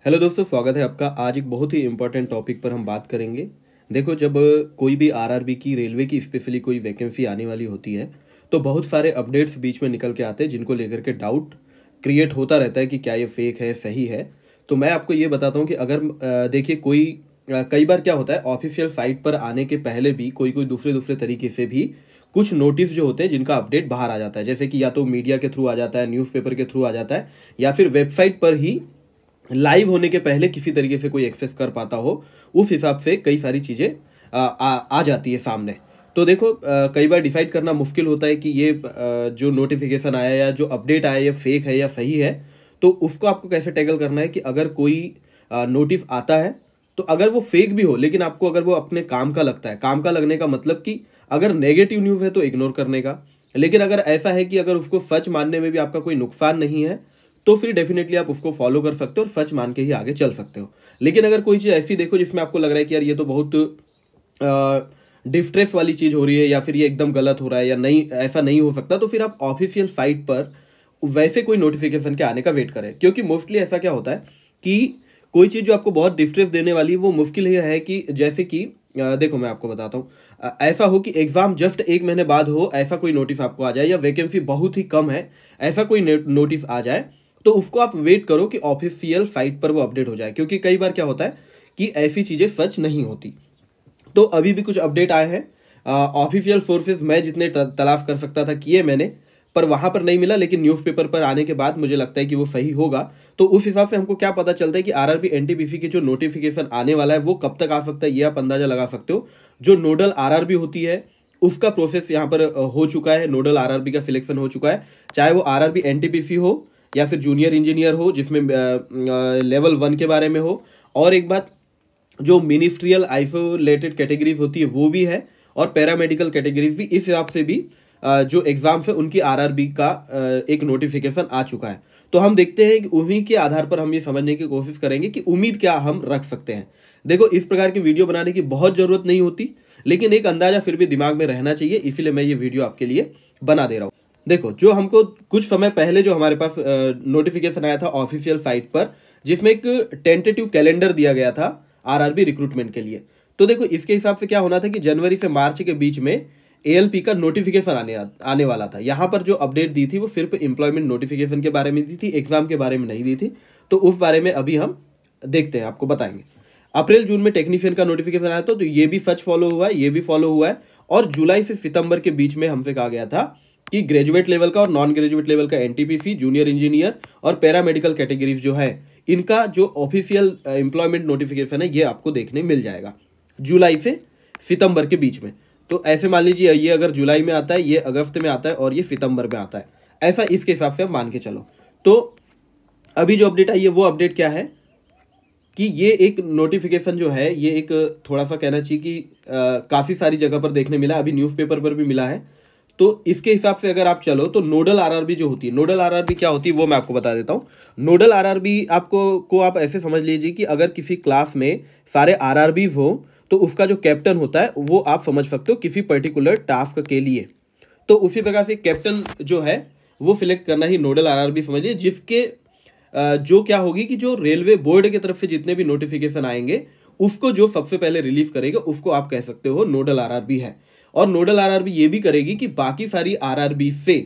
Hello दोस्तों, स्वागत है आपका। आज एक बहुत ही इंपॉर्टेंट टॉपिक पर हम बात करेंगे। देखो, जब कोई भी आरआरबी की, रेलवे की स्पेशली कोई वैकेंसी आने वाली होती है तो बहुत सारे अपडेट्स बीच में निकल के आते हैं जिनको लेकर के डाउट क्रिएट होता रहता है कि क्या ये फेक है, सही है। तो मैं आपको ये बताता हूँ कि अगर देखिए कई बार क्या होता है, ऑफिशियल साइट पर आने के पहले भी कोई कोई दूसरे दूसरे तरीके से भी कुछ नोटिस जो होते हैं जिनका अपडेट बाहर आ जाता है। जैसे कि या तो मीडिया के थ्रू आ जाता है, न्यूज़पेपर के थ्रू आ जाता है, या फिर वेबसाइट पर ही लाइव होने के पहले किसी तरीके से कोई एक्सेस कर पाता हो। उस हिसाब से कई सारी चीज़ें आ जाती है सामने। तो देखो, कई बार डिसाइड करना मुश्किल होता है कि ये जो नोटिफिकेशन आया या जो अपडेट आया ये फेक है या सही है। तो उसको आपको कैसे टैकल करना है कि अगर कोई नोटिस आता है तो अगर वो फेक भी हो, लेकिन आपको अगर वो अपने काम का लगता है, काम का लगने का मतलब कि अगर नेगेटिव न्यूज़ है तो इग्नोर करने का, लेकिन अगर ऐसा है कि अगर उसको सच मानने में भी आपका कोई नुकसान नहीं है तो फिर डेफिनेटली आप उसको फॉलो कर सकते हो और सच मान के ही आगे चल सकते हो। लेकिन अगर कोई चीज़ ऐसी देखो जिसमें आपको लग रहा है कि यार ये तो बहुत डिस्ट्रेस वाली चीज़ हो रही है या फिर ये एकदम गलत हो रहा है या नहीं, ऐसा नहीं हो सकता, तो फिर आप ऑफिशियल साइट पर वैसे कोई नोटिफिकेशन के आने का वेट करें। क्योंकि मोस्टली ऐसा क्या होता है कि कोई चीज़ जो आपको बहुत डिस्ट्रेस देने वाली है वो मुश्किल ही है कि जैसे कि देखो मैं आपको बताता हूँ, ऐसा हो कि एग्जाम जस्ट 1 महीने बाद हो, ऐसा कोई नोटिस आपको आ जाए, या वैकेंसी बहुत ही कम है ऐसा कोई नोटिस आ जाए, तो उसको आप वेट करो कि ऑफिशियल साइट पर वो अपडेट हो जाए। क्योंकि कई बार क्या होता है कि ऐसी चीज़ें सच नहीं होती। तो अभी भी कुछ अपडेट आए हैं ऑफिशियल सोर्सेज, मैं जितने तलाश कर सकता था किए मैंने, पर वहां पर नहीं मिला। लेकिन न्यूज़पेपर पर आने के बाद मुझे लगता है कि वो सही होगा। तो उस हिसाब से हमको क्या पता चलता है कि आरआरबी एनटीपीसी की जो नोटिफिकेशन आने वाला है वो कब तक आ सकता है, ये आप अंदाजा लगा सकते हो। जो नोडल आरआरबी होती है उसका प्रोसेस यहाँ पर हो चुका है, नोडल आरआरबी का सिलेक्शन हो चुका है। चाहे वो आरआरबी एनटीपीसी हो या फिर जूनियर इंजीनियर हो जिसमें लेवल 1 के बारे में हो, और एक बात जो मिनिस्ट्रियल आइसोलेटेड कैटेगरीज होती है वो भी है, और पैरामेडिकल कैटेगरीज भी। इस हिसाब से भी जो एग्जाम्स है उनकी आरआरबी का एक नोटिफिकेशन आ चुका है। तो हम देखते हैं कि उन्हीं के आधार पर हम ये समझने की कोशिश करेंगे कि उम्मीद क्या हम रख सकते हैं। देखो, इस प्रकार की वीडियो बनाने की बहुत जरूरत नहीं होती, लेकिन एक अंदाजा फिर भी दिमाग में रहना चाहिए, इसीलिए मैं ये वीडियो आपके लिए बना दे रहा हूँ। देखो, जो हमको कुछ समय पहले जो हमारे पास नोटिफिकेशन आया था ऑफिशियल साइट पर, जिसमें एक टेंटेटिव कैलेंडर दिया गया था आरआरबी रिक्रूटमेंट के लिए। तो देखो, इसके हिसाब से क्या होना था कि जनवरी से मार्च के बीच में एएलपी का नोटिफिकेशन आने वाला था। यहाँ पर जो अपडेट दी थी वो सिर्फ एम्प्लॉयमेंट नोटिफिकेशन के बारे में दी थी, एग्जाम के बारे में नहीं दी थी। तो उस बारे में अभी हम देखते हैं, आपको बताएंगे। अप्रैल जून में टेक्नीशियन का नोटिफिकेशन आया था, तो ये भी सच फॉलो हुआ है, ये भी फॉलो हुआ है। और जुलाई से सितंबर के बीच में हमसे कहा गया था कि ग्रेजुएट लेवल का और नॉन ग्रेजुएट लेवल का एनटीपीसी, जूनियर इंजीनियर और पैरामेडिकल कैटेगरीज जो है, इनका जो ऑफिशियल एम्प्लॉयमेंट नोटिफिकेशन है ये आपको देखने मिल जाएगा जुलाई से सितंबर के बीच में। तो ऐसे मान लीजिए ये अगर जुलाई में आता है, ये अगस्त में आता है और ये सितंबर में आता है, ऐसा इसके हिसाब से आप मान के चलो। तो अभी जो अपडेट आई है वो अपडेट क्या है कि ये एक नोटिफिकेशन जो है, ये एक थोड़ा सा कहना चाहिए कि काफ़ी सारी जगह पर देखने मिला, अभी न्यूज़पेपर पर भी मिला है। तो इसके हिसाब से अगर आप चलो तो नोडल आरआरबी जो होती है, नोडल आरआरबी क्या होती है वो मैं आपको बता देता हूँ। नोडल आरआरबी आपको आप ऐसे समझ लीजिए कि अगर किसी क्लास में सारे आरआरबीज हो तो उसका जो कैप्टन होता है वो आप समझ सकते हो किसी पर्टिकुलर टास्क के लिए। तो उसी प्रकार से कैप्टन जो है वो सिलेक्ट करना ही नोडल आरआरबी समझ लीजिए, जिसके जो क्या होगी कि जो रेलवे बोर्ड की तरफ से जितने भी नोटिफिकेशन आएंगे उसको जो सबसे पहले रिलीव करेगा उसको आप कह सकते हो नोडल आरआरबी है। और नोडल आरआरबी ये भी करेगी कि बाकी सारी आरआरबी से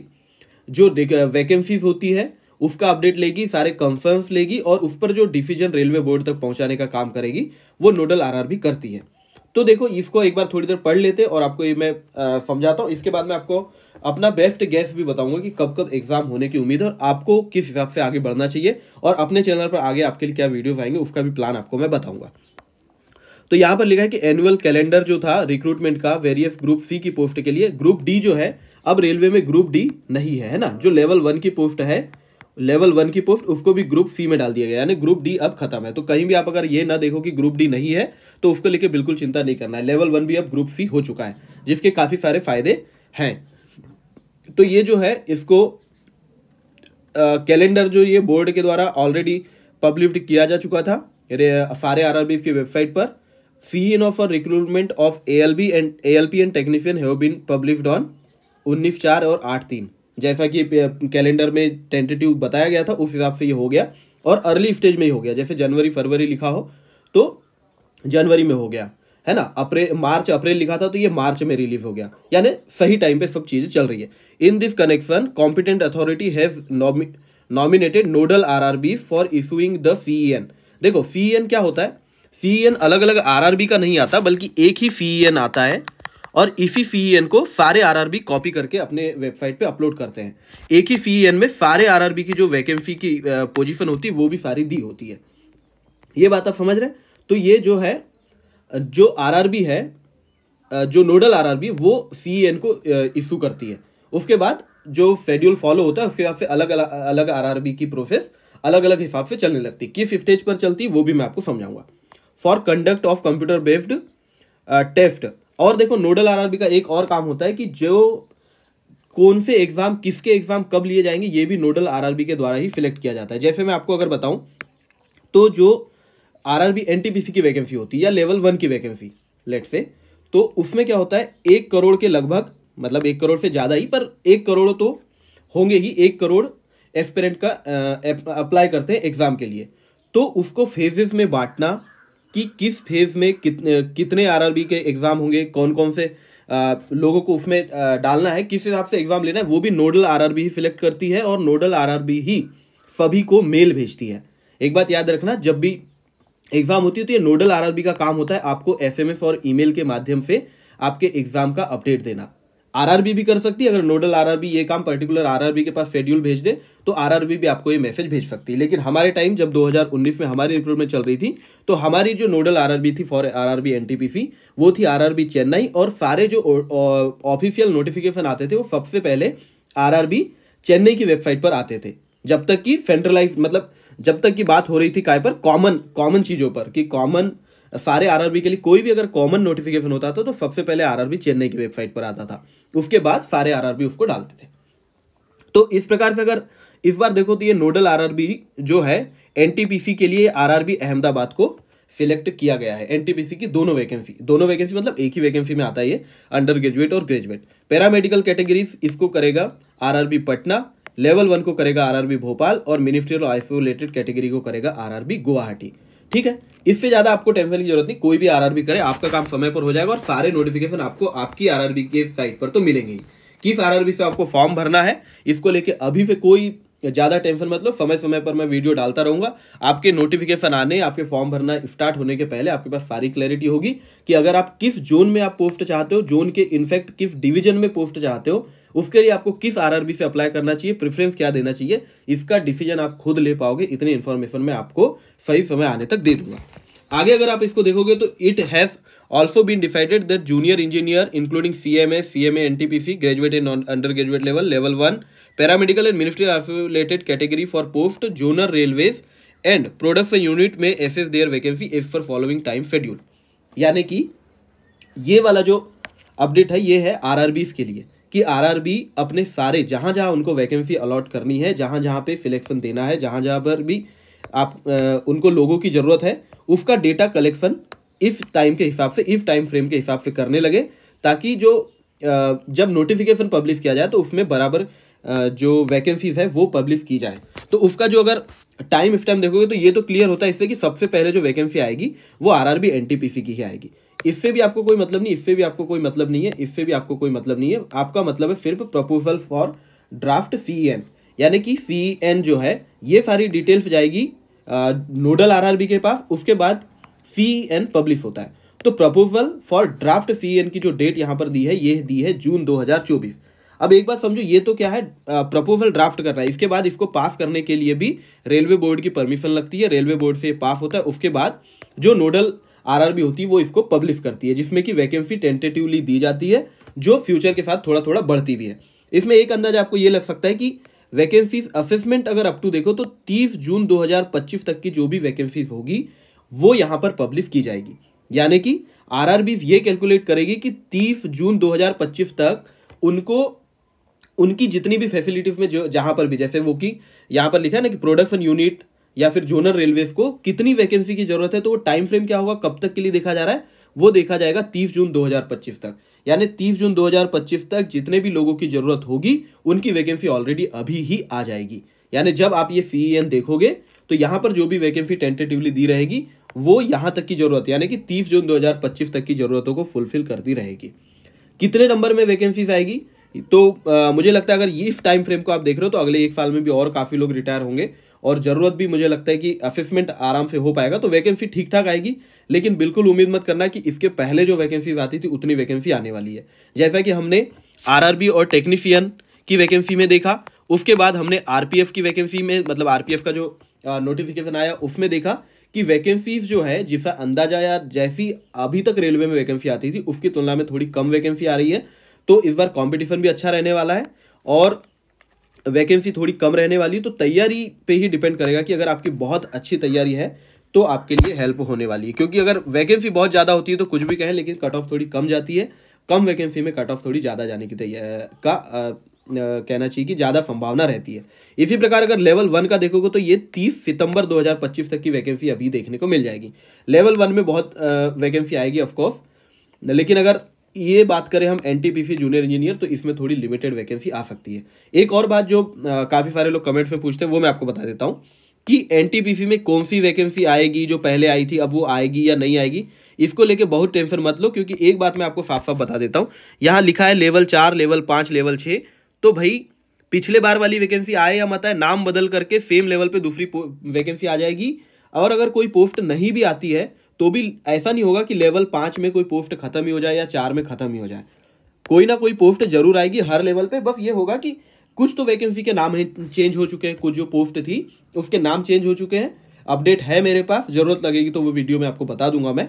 जो वैकेंसीज होती है उसका अपडेट लेगी, सारे कंफर्म्स लेगी और उस पर जो डिसीजन रेलवे बोर्ड तक पहुंचाने का काम करेगी वो नोडल आरआरबी करती है। तो देखो, इसको एक बार थोड़ी देर पढ़ लेते और आपको ये मैं समझाता हूँ। इसके बाद मैं आपको अपना बेस्ट गेस भी बताऊंगा कि कब कब एग्जाम होने की उम्मीद है और आपको किस हिसाब से आगे बढ़ना चाहिए, और अपने चैनल पर आगे आपके लिए क्या वीडियोस आएंगे उसका भी प्लान आपको मैं बताऊंगा। तो यहाँ पर लिखा है कि एनुअल कैलेंडर जो था रिक्रूटमेंट का वेरियस ग्रुप सी की पोस्ट के लिए, ग्रुप डी जो है अब रेलवे में ग्रुप डी नहीं है ना। जो लेवल 1 की पोस्ट है, लेवल 1 की पोस्ट, उसको भी ग्रुप सी में डाल दिया गया, यानी ग्रुप डी अब खत्म है। तो कहीं भी आप अगर ये ना देखो कि ग्रुप डी नहीं है तो उसको लेके बिल्कुल चिंता नहीं करना है। लेवल 1 भी अब ग्रुप सी हो चुका है, जिसके काफी सारे फायदे हैं। तो ये जो है इसको कैलेंडर जो ये बोर्ड के द्वारा ऑलरेडी पब्लिश किया जा चुका था सारे आरआरबी की वेबसाइट पर। Fee in of recruitment of ALP and technician have been published on 19/4 और 8/3, जैसा कि कैलेंडर में टेंटेटिव बताया गया था उस हिसाब से ये हो गया। और अर्ली स्टेज में ही हो गया, जैसे जनवरी फरवरी लिखा हो तो जनवरी में हो गया, है ना। मार्च अप्रैल लिखा था तो ये मार्च में रिलीज हो गया, यानी सही टाइम पे सब चीजें चल रही है। In this connection competent authority have nominated nodal RRB for issuing the CEN. देखो सीईएन क्या होता है, सीईएन अलग अलग आरआरबी का नहीं आता, बल्कि एक ही सीईएन आता है और इसी सीईएन को सारे आरआरबी कॉपी करके अपने वेबसाइट पे अपलोड करते हैं। एक ही सीईएन में सारे आरआरबी की जो वैकेंसी की पोजीशन होती है वो भी सारी दी होती है। ये बात आप समझ रहे हैं। तो ये जो है, जो आरआरबी है, जो नोडल आरआरबी, वो सीईएन को इशू करती है। उसके बाद जो शेड्यूल फॉलो होता है उसके हिसाब से अलग अलग आरआरबी की प्रोसेस अलग अलग हिसाब से चलने लगती है। किस स्टेज पर चलती है वो भी मैं आपको समझाऊंगा। For conduct of computer based test. और देखो नोडल आरआरबी का एक और काम होता है कि जो कौन से एग्जाम, किसके एग्जाम कब लिए जाएंगे, ये भी नोडल आरआरबी के द्वारा ही सिलेक्ट किया जाता है। जैसे मैं आपको अगर बताऊं तो जो आरआरबी एनटीपीसी की वैकेंसी होती है या लेवल 1 की वैकेंसी लेट से, तो उसमें क्या होता है 1 करोड़ के लगभग, मतलब 1 करोड़ से ज़्यादा ही, पर 1 करोड़ तो होंगे ही, 1 करोड़ एस्पिरेंट का अप्लाई करते हैं एग्जाम के लिए। तो उसको फेजेस में बांटना कि किस फेज में कितने आरआरबी के एग्जाम होंगे, कौन कौन से लोगों को उसमें डालना है, किस हिसाब से एग्जाम लेना है, वो भी नोडल आरआरबी ही सिलेक्ट करती है और नोडल आरआरबी ही सभी को मेल भेजती है। एक बात याद रखना, जब भी एग्जाम होती है तो ये नोडल आरआरबी का काम होता है आपको एसएमएस और ईमेल के माध्यम से आपके एग्जाम का अपडेट देना। आरआरबी भी कर सकती है, अगर नोडल आरआरबी ये काम पर्टिकुलर आरआरबी के पास शेड्यूल भेज दे तो आरआरबी भी आपको ये मैसेज भेज सकती है। लेकिन हमारे टाइम जब 2019 में हमारी रिक्रूटमेंट चल रही थी तो हमारी जो नोडल आरआरबी थी फॉर आरआरबी एनटीपीसी वो थी आरआरबी चेन्नई, और सारे जो ऑफिशियल नोटिफिकेशन आते थे वो सबसे पहले आरआरबी चेन्नई की वेबसाइट पर आते थे। जब तक कि सेंट्रलाइज, मतलब जब तक की बात हो रही थी काय पर, कॉमन चीजों पर, कि कॉमन सारे आरआरबी के लिए कोई भी अगर कॉमन नोटिफिकेशन होता था तो सबसे पहले आरआरबी चेन्नई की वेबसाइट पर आता था, उसके बाद सारे आरआरबी उसको डालते थे। तो इस प्रकार से अगर इस बार देखो तो ये नोडल आरआरबी जो है एनटीपीसी के लिए आरआरबी अहमदाबाद को सिलेक्ट किया गया है। एनटीपीसी की दोनों वैकेंसी मतलब एक ही वैकेंसी में आता है ये, अंडर ग्रेजुएट और ग्रेजुएट। पैरामेडिकल कैटेगरी इसको करेगा आरआरबी पटना, लेवल 1 को करेगा आरआरबी भोपाल और मिनिस्ट्रियल आइसोलेटेड कैटेगरी को करेगा आरआरबी गुवाहाटी। ठीक है, इससे ज्यादा आपको टेंशन की जरूरत नहीं, कोई भी आरआरबी करे आपका काम समय पर हो जाएगा और सारे नोटिफिकेशन आपको आपकी आरआरबी के साइट पर तो मिलेंगे ही। किस आरआरबी से आपको फॉर्म भरना है इसको लेके अभी से कोई ज्यादा टेंशन मत लो, समय समय पर मैं वीडियो डालता रहूंगा। आपके नोटिफिकेशन आने, आपके फॉर्म भरना स्टार्ट होने के पहले आपके पास सारी क्लैरिटी होगी कि अगर आप किस जोन में आप पोस्ट चाहते हो, जोन के इनफैक्ट किस डिवीजन में पोस्ट चाहते हो, उसके लिए आपको किस आरआरबी से अप्लाई करना चाहिए, प्रेफरेंस क्या देना चाहिए, इसका डिसीजन आप खुद ले पाओगे। इतनी इन्फॉर्मेशन मैं आपको सही समय आने तक दे दूंगा। आगे अगर आप इसको देखोगे तो it has also been decided that junior engineer including CMA NTPC graduate in undergraduate level 1 paramedical and ministry affiliated category for post zonal railways and production unit में assess their vacancy as per following time schedule. यानी कि ये वाला जो update है ये है RRB के लिए कि आरआरबी अपने सारे जहां जहां उनको वैकेंसी अलॉट करनी है, जहां जहां पे सिलेक्शन देना है, जहां जहां पर भी आप उनको लोगों की जरूरत है, उसका डेटा कलेक्शन इस टाइम के हिसाब से, इस टाइम फ्रेम के हिसाब से करने लगे, ताकि जो जब नोटिफिकेशन पब्लिश किया जाए तो उसमें बराबर जो वैकेंसीज है वो पब्लिश की जाए। तो उसका जो अगर टाइम स्टैम्प देखोगे तो ये तो क्लियर होता है इससे कि सबसे पहले जो वैकेंसी आएगी वो आरआरबी एनटीपीसी की ही आएगी। इससे भी आपको कोई मतलब नहीं, इससे भी आपको कोई मतलब नहीं है, इससे भी आपको कोई मतलब नहीं है। आपका मतलब है सिर्फ प्रपोजल फॉर ड्राफ्ट सीईएन, यानी कि सीईएन जो है ये सारी डिटेल्स जाएगी नोडल आरआरबी के पास, उसके बाद सीईएन पब्लिश होता है। तो प्रपोजल फॉर ड्राफ्ट सीईएन की जो डेट यहां पर दी है ये दी है जून 2024। अब एक बात समझो, ये तो क्या है प्रपोजल ड्राफ्ट कर रहा है, इसके बाद इसको पास करने के लिए भी रेलवे बोर्ड की परमिशन लगती है, रेलवे बोर्ड से पास होता है, उसके बाद जो नोडल आरआरबी होती है वो इसको पब्लिश करती है, जिसमें कि वैकेंसी टेंटेटिवली दी जाती है जो फ्यूचर के साथ थोड़ा थोड़ा बढ़ती भी है। इसमें एक अंदाजा आपको ये लग सकता है कि वैकेंसीज असेसमेंट अगर अप टू देखो तो 30 जून 2025 तक की जो भी वैकेंसीज होगी वो यहां पर पब्लिश की जाएगी। यानी कि आरआरबी ये कैलकुलेट करेगी कि 30 जून 2025 तक उनको उनकी जितनी भी फैसिलिटीज में जो जहां पर भी, जैसे वो कि यहां पर लिखा है ना कि प्रोडक्शन यूनिट या फिर जोनल रेलवेज को कितनी वैकेंसी की जरूरत है, तो वो टाइम फ्रेम क्या होगा, कब तक के लिए देखा जा रहा है, वो देखा जाएगा 30 जून 2025 तक। यानी 30 जून 2025 तक जितने भी लोगों की जरूरत होगी उनकी वैकेंसी ऑलरेडी अभी ही आ जाएगी। यानी जब आप ये सीईएन देखोगे तो यहाँ पर जो भी वैकेंसी टेंटेटिवली दी रहेगी वो यहाँ तक की जरूरत, यानी कि 30 जून 2025 तक की जरूरतों को फुलफिल करती रहेगी। कितने नंबर में वैकेंसीज आएगी, तो मुझे लगता है अगर ये इस टाइम फ्रेम को आप देख रहे हो तो अगले 1 साल में भी और काफी लोग रिटायर होंगे और जरूरत भी मुझे लगता है कि असेसमेंट आराम से हो पाएगा, तो वैकेंसी ठीक ठाक आएगी। लेकिन बिल्कुल उम्मीद मत करना कि इसके पहले जो वैकेंसी आती थी उतनी वैकेंसी आने वाली है। जैसा कि हमने आरआरबी और टेक्नीशियन की वैकेंसी में देखा, उसके बाद हमने आरपीएफ की वैकेंसी में, मतलब आरपीएफ का जो नोटिफिकेशन आया उसमें देखा कि वैकेंसीज जो है जिसका अंदाजा या जैसी अभी तक रेलवे में वैकेंसी आती थी उसकी तुलना में थोड़ी कम वैकेंसी आ रही है। तो इस बार कंपटीशन भी अच्छा रहने वाला है और वैकेंसी थोड़ी कम रहने वाली है। तो तैयारी पे ही डिपेंड करेगा कि अगर आपकी बहुत अच्छी तैयारी है तो आपके लिए हेल्प होने वाली है, क्योंकि अगर वैकेंसी बहुत ज़्यादा होती है तो कुछ भी कहें लेकिन कट ऑफ थोड़ी कम जाती है, कम वैकेंसी में कट ऑफ थोड़ी ज़्यादा जाने की कहना चाहिए कि ज़्यादा संभावना रहती है। इसी प्रकार अगर लेवल 1 का देखोगे तो ये 30 सितंबर 2025 तक की वैकेंसी अभी देखने को मिल जाएगी। लेवल 1 में बहुत वैकेंसी आएगी ऑफकोर्स, लेकिन अगर ये बात करें हम एनटीपीसी जूनियर इंजीनियर तो इसमें थोड़ी लिमिटेड वैकेंसी आ सकती है। एक और बात जो काफ़ी सारे लोग कमेंट्स में पूछते हैं वो मैं आपको बता देता हूँ कि एनटीपीसी में कौन सी वैकेंसी आएगी, जो पहले आई थी अब वो आएगी या नहीं आएगी, इसको लेके बहुत टेंशन मत लो, क्योंकि एक बात मैं आपको साफ साफ बता देता हूँ। यहाँ लिखा है लेवल 4, लेवल 5, लेवल 6, तो भाई पिछले बार वाली वैकेंसी आए या मत आए, नाम बदल करके सेम लेवल पे दूसरी वैकेंसी आ जाएगी। और अगर कोई पोस्ट नहीं भी आती है तो भी ऐसा नहीं होगा कि लेवल 5 में कोई पोस्ट खत्म ही हो जाए या 4 में खत्म ही हो जाए, कोई ना कोई पोस्ट जरूर आएगी हर लेवल पे। बस ये होगा कि कुछ तो वैकेंसी के नाम चेंज हो चुके हैं, कुछ जो पोस्ट थी उसके नाम चेंज हो चुके हैं। अपडेट है मेरे पास, जरूरत लगेगी तो वो वीडियो में आपको बता दूंगा मैं।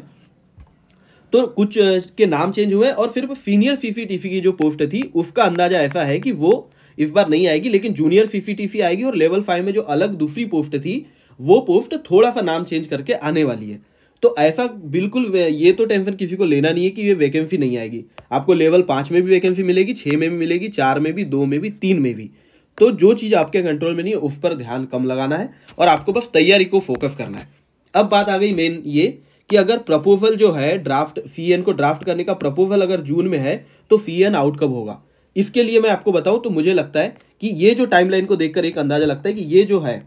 तो कुछ के नाम चेंज हुए और सिर्फ सीनियर सीसीटीसी की जो पोस्ट थी उसका अंदाजा ऐसा है कि वो इस बार नहीं आएगी, लेकिन जूनियर सीसीटीसी आएगी। और लेवल 5 में जो अलग दूसरी पोस्ट थी वो पोस्ट थोड़ा सा नाम चेंज करके आने वाली है। तो ऐसा बिल्कुल ये तो टेंशन किसी को लेना नहीं है कि ये वैकेंसी नहीं आएगी। आपको लेवल 5 में भी वैकेंसी मिलेगी, 6 में भी मिलेगी, 4 में भी, 2 में भी, 3 में भी। तो जो चीज़ आपके कंट्रोल में नहीं है उस पर ध्यान कम लगाना है और आपको बस तैयारी को फोकस करना है। अब बात आ गई मेन ये कि अगर प्रपोजल जो है ड्राफ्ट सीएन को ड्राफ्ट करने का प्रपोजल अगर जून में है तो सीएन आउट कब होगा, इसके लिए मैं आपको बताऊं तो मुझे लगता है कि ये जो टाइमलाइन को देखकर एक अंदाजा लगता है कि ये जो है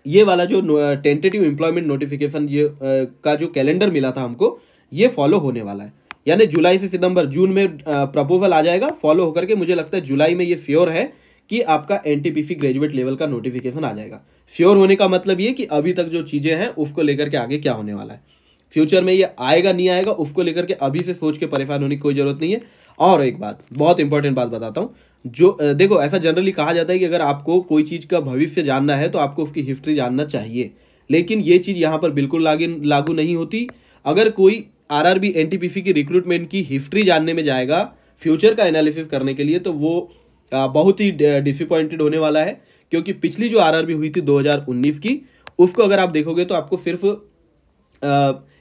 ये वाला जो टेंटेटिव एम्प्लॉयमेंट नोटिफिकेशन ये का जो कैलेंडर मिला था हमको, ये फॉलो होने वाला है। यानी जुलाई से सितंबर, जून में प्रपोजल आ जाएगा, फॉलो होकर के मुझे लगता है जुलाई में ये श्योर है कि आपका एनटीपीसी ग्रेजुएट लेवल का नोटिफिकेशन आ जाएगा। श्योर होने का मतलब ये कि अभी तक जो चीज़ें हैं उसको लेकर के आगे क्या होने वाला है, फ्यूचर में ये आएगा नहीं आएगा उसको लेकर के अभी से सोच के परेशान होने की कोई जरूरत नहीं है। और एक बात, बहुत इंपॉर्टेंट बात बताता हूँ, जो देखो ऐसा जनरली कहा जाता है कि अगर आपको कोई चीज़ का भविष्य जानना है तो आपको उसकी हिस्ट्री जानना चाहिए, लेकिन ये चीज़ यहाँ पर बिल्कुल लागू नहीं होती। अगर कोई आरआरबी एनटीपीसी की रिक्रूटमेंट की हिस्ट्री जानने में जाएगा फ्यूचर का एनालिसिस करने के लिए तो वो बहुत ही डिसअपॉइंटेड होने वाला है, क्योंकि पिछली जो आरआरबी हुई थी 2019 की, उसको अगर आप देखोगे तो आपको सिर्फ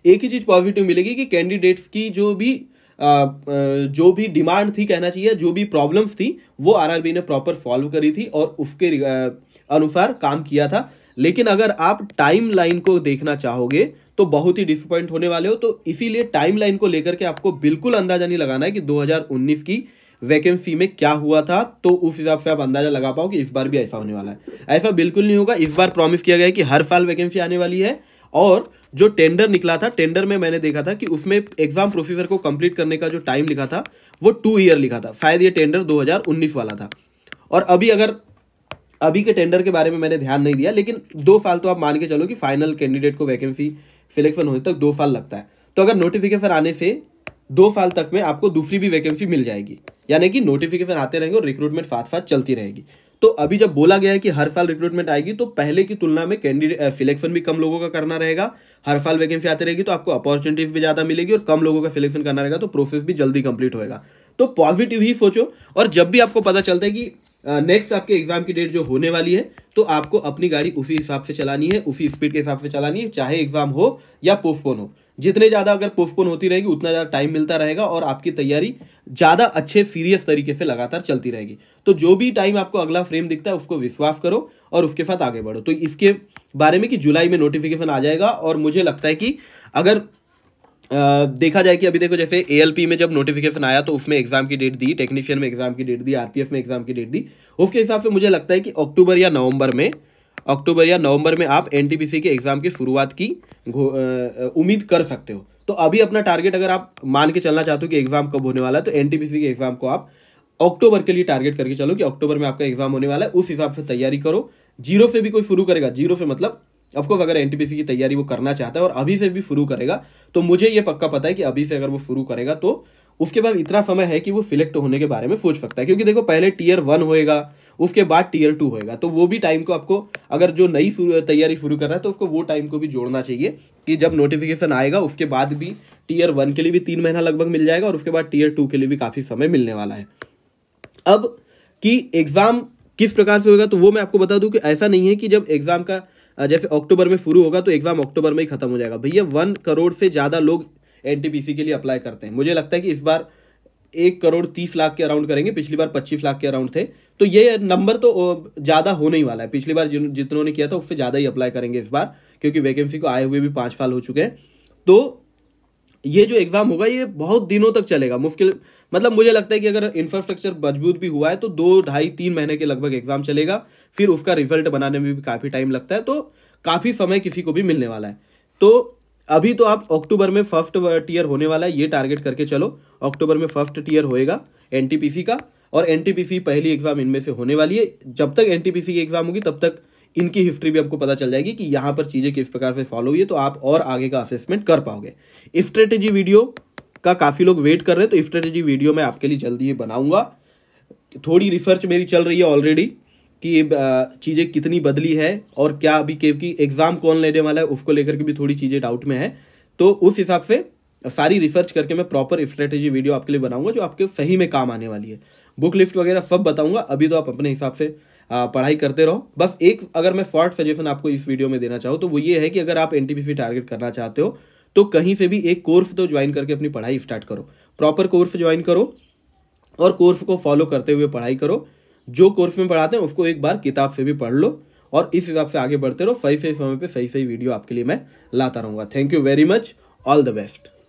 एक ही चीज़ पॉजिटिव मिलेगी कि कैंडिडेट्स की जो भी डिमांड थी, कहना चाहिए जो भी प्रॉब्लम्स थी, वो आरआरबी ने प्रॉपर सॉल्व करी थी और उसके अनुसार काम किया था। लेकिन अगर आप टाइम लाइन को देखना चाहोगे तो बहुत ही डिसअपॉइंट होने वाले हो। तो इसीलिए टाइम लाइन को लेकर के आपको बिल्कुल अंदाजा नहीं लगाना है कि 2019 की वैकेंसी में क्या हुआ था, तो उस हिसाब से आप अंदाजा लगा पाओ कि इस बार भी ऐसा होने वाला है। ऐसा बिल्कुल नहीं होगा। इस बार प्रॉमिस किया गया है कि हर साल वैकेंसी आने वाली है। और जो टेंडर निकला था, टेंडर में मैंने देखा था कि उसमें एग्जाम प्रोसीजर को कंप्लीट करने का जो टाइम लिखा था वो 2 ईयर लिखा था। शायद ये टेंडर 2019 वाला था। और अभी के टेंडर के बारे में मैंने ध्यान नहीं दिया, लेकिन 2 साल तो आप मान के चलो कि फाइनल कैंडिडेट को वैकेंसी सिलेक्शन होने तक 2 साल लगता है। तो अगर नोटिफिकेशन आने से 2 साल तक में आपको दूसरी भी वैकेंसी मिल जाएगी, यानी कि नोटिफिकेशन आते रहेंगे और रिक्रूटमेंट साथ साथ चलती रहेगी। तो अभी जब बोला गया है कि हर साल रिक्रूटमेंट आएगी तो पहले की तुलना में कैंडिडेट सिलेक्शन भी कम लोगों का करना रहेगा। हर साल वैकेंसी आती रहेगी तो आपको अपॉर्चुनिटीज भी ज़्यादा मिलेगी और कम लोगों का सिलेक्शन करना रहेगा तो प्रोसेस भी जल्दी कंप्लीट होएगा। तो पॉजिटिव ही सोचो। और जब भी आपको पता चलता है कि नेक्स्ट आपके एग्जाम की डेट जो होने वाली है तो आपको अपनी गाड़ी उसी हिसाब से चलानी है, उसी स्पीड के हिसाब से चलानी है, चाहे एग्जाम हो या पोस्टपोन हो। जितने ज़्यादा अगर पोस्टपोन होती रहेगी उतना ज़्यादा टाइम मिलता रहेगा और आपकी तैयारी ज़्यादा अच्छे सीरियस तरीके से लगातार चलती रहेगी। तो जो भी टाइम आपको अगला फ्रेम दिखता है उसको विश्वास करो और उसके साथ आगे बढ़ो। तो इसके बारे में कि जुलाई में नोटिफिकेशन आ जाएगा। और मुझे लगता है कि अगर देखा जाए कि अभी देखो जैसे एएलपी में जब नोटिफिकेशन आया तो उसमें एग्जाम की डेट दी, टेक्नीशियन में एग्जाम की डेट दी, आरपीएफ में एग्जाम की डेट दी। उसके हिसाब से मुझे लगता है कि अक्टूबर या नवंबर में अक्टूबर या नवंबर में आप एनटीपीसी के एग्जाम की शुरुआत की उम्मीद कर सकते हो। तो अभी अपना टारगेट अगर आप मान के चलना चाहते हो कि एग्जाम कब होने वाला है, तो एनटीपीसी के एग्जाम को आप अक्टूबर के लिए टारगेट करके चलो कि अक्टूबर में आपका एग्जाम होने वाला है, उस हिसाब से तैयारी करो। जीरो से भी कोई शुरू करेगा, जीरो से मतलब ऑफकोर्स अगर एनटीपीसी की तैयारी वो करना चाहता है और अभी से भी शुरू करेगा, तो मुझे ये पक्का पता है कि अभी से अगर वो शुरू करेगा तो उसके बाद इतना समय है कि वो सिलेक्ट होने के बारे में सोच सकता है। क्योंकि देखो पहले टीयर 1 होएगा, उसके बाद टीयर 2 होएगा, तो वो भी टाइम को आपको, अगर जो नई तैयारी शुरू कर रहा है तो उसको वो टाइम को भी जोड़ना चाहिए कि जब नोटिफिकेशन आएगा उसके बाद भी टीयर 1 के लिए भी 3 महीना लगभग मिल जाएगा और उसके बाद टीयर 2 के लिए भी काफी समय मिलने वाला है। अब कि एग्जाम किस प्रकार से होगा, तो वो मैं आपको बता दूं कि ऐसा नहीं है कि जब एग्जाम का जैसे अक्टूबर में शुरू होगा तो एग्जाम अक्टूबर में ही खत्म हो जाएगा। भैया 1 करोड़ से ज्यादा लोग एनटीपीसी के लिए अप्लाई करते हैं। मुझे लगता है कि इस बार 1,30,00,000 के अराउंड करेंगे, पिछली बार 25 लाख के अराउंड थे, तो ये नंबर तो ज्यादा होने ही वाला है। पिछली बार जितनों ने किया था उससे ज्यादा ही अप्लाई करेंगे इस बार, क्योंकि वैकेंसी को आए हुए भी 5 साल हो चुके हैं। तो ये जो एग्जाम होगा ये बहुत दिनों तक चलेगा, मुश्किल मतलब मुझे लगता है कि अगर इंफ्रास्ट्रक्चर मजबूत भी हुआ है तो 2, ढाई, 3 महीने के लगभग एग्जाम चलेगा, फिर उसका रिजल्ट बनाने में भी काफी टाइम लगता है, तो काफी समय किसी को भी मिलने वाला है। तो अभी तो आप अक्टूबर में फर्स्ट टीयर होने वाला है ये टारगेट करके चलो। अक्टूबर में फर्स्ट टीयर होएगा एनटीपीसी का, और एनटीपीसी पहली एग्जाम इनमें से होने वाली है। जब तक एनटीपीसी की एग्जाम होगी तब तक इनकी हिस्ट्री भी आपको पता चल जाएगी कि यहाँ पर चीजें किस प्रकार से फॉलो हुई है, तो आप और आगे का असेसमेंट कर पाओगे। स्ट्रेटेजी वीडियो का काफी लोग वेट कर रहे हैं, तो स्ट्रेटेजी वीडियो मैं आपके लिए जल्दी ही बनाऊंगा। थोड़ी रिसर्च मेरी चल रही है ऑलरेडी कि चीजें कितनी बदली है और क्या अभी की एग्जाम कौन लेने वाला है उसको लेकर के भी थोड़ी चीजें डाउट में है। तो उस हिसाब से सारी रिसर्च करके मैं प्रॉपर स्ट्रेटेजी वीडियो आपके लिए बनाऊंगा जो आपके सही में काम आने वाली है। बुक लिस्ट वगैरह सब बताऊंगा। अभी तो आप अपने हिसाब से पढ़ाई करते रहो। बस एक अगर मैं शॉर्ट सजेशन आपको इस वीडियो में देना चाहूँ तो वो ये है कि अगर आप एनटीपीसी टारगेट करना चाहते हो तो कहीं से भी एक कोर्स तो ज्वाइन करके अपनी पढ़ाई स्टार्ट करो। प्रॉपर कोर्स ज्वाइन करो और कोर्स को फॉलो करते हुए पढ़ाई करो। जो कोर्स में पढ़ाते हैं उसको एक बार किताब से भी पढ़ लो और इस हिसाब से आगे बढ़ते रहो। सही सही समय पे सही सही वीडियो आपके लिए मैं लाता रहूंगा। Thank you very much, all the best.